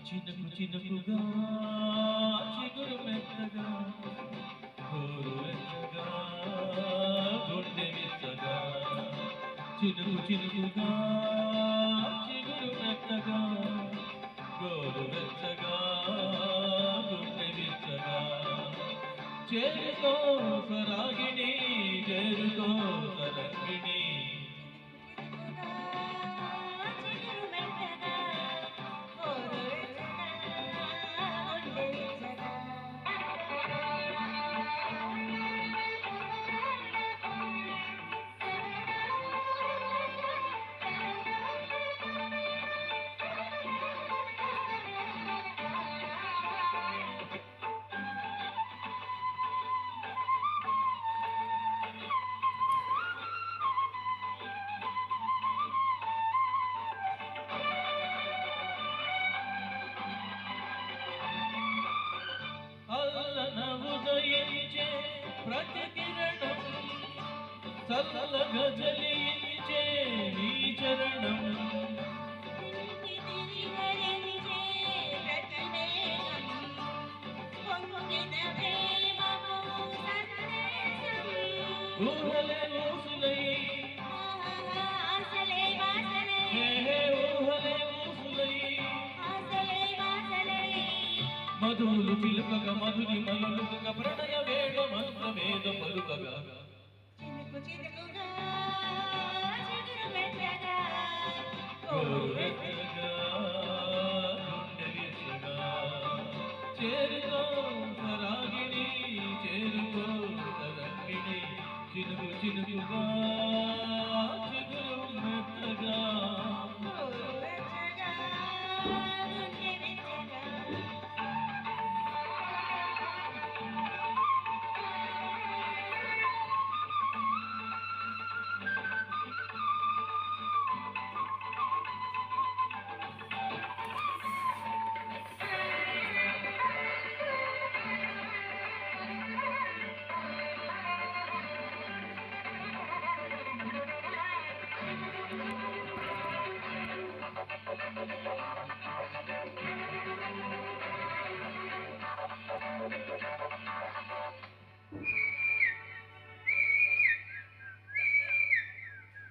చినుకు చినుకుగా చిగురు మెత్తగా గోరు వెచ్చగా గుండె విచ్చగా చినుకు చినుకుగా చిగురు మెత్తగా గోరు వెచ్చగా గుండె విచ్చగా చేరుకో సరాగిణి చేరుకో తరంగిణి ఉదయించే ప్రతి కిరణం చల్లగా జలించే నీ చరణం ఊహలే ఊసులై ఊహలే ఊసులై మధువులు చిలుకగా మధురి మలులుకగా ప్రణయ వేగ మంత్రమేద పలుకగా చినుకు చినుకుగా చిగురు మెత్తగా గోరెచ్చగా గుండె విచ్చగా చేరుకో సరాగిణి చేరుకో తరంగిణి చినుకు చినుకుగా చిగురు మెత్తగా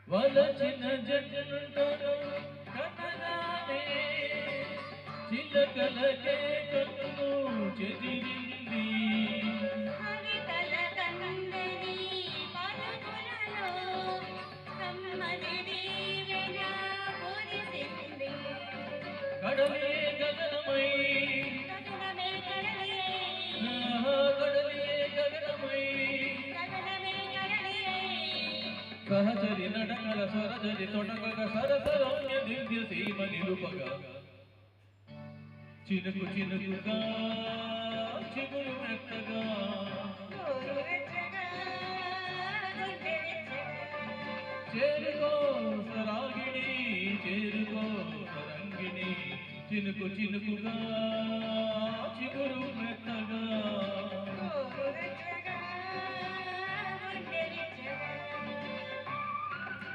వలచిన జంటను కనగానే చిలకలకే కన్ను చెదిరింది కవితల కందని పలుకులలో కమ్మని దీవెన కురిసింది కడలే గగనమై గగనమే కడలే కడలే గగనమై సహచరి నడకల సరజరి తొడగగ సరసరోణ్య దివ్య సీమ నిలుపగా చినుకు చినుకుగా చిగురు మెత్తగా చేరుకో సరాగిణి చేరుకో తరంగిణి చినుకు చినుకుగా చిగురు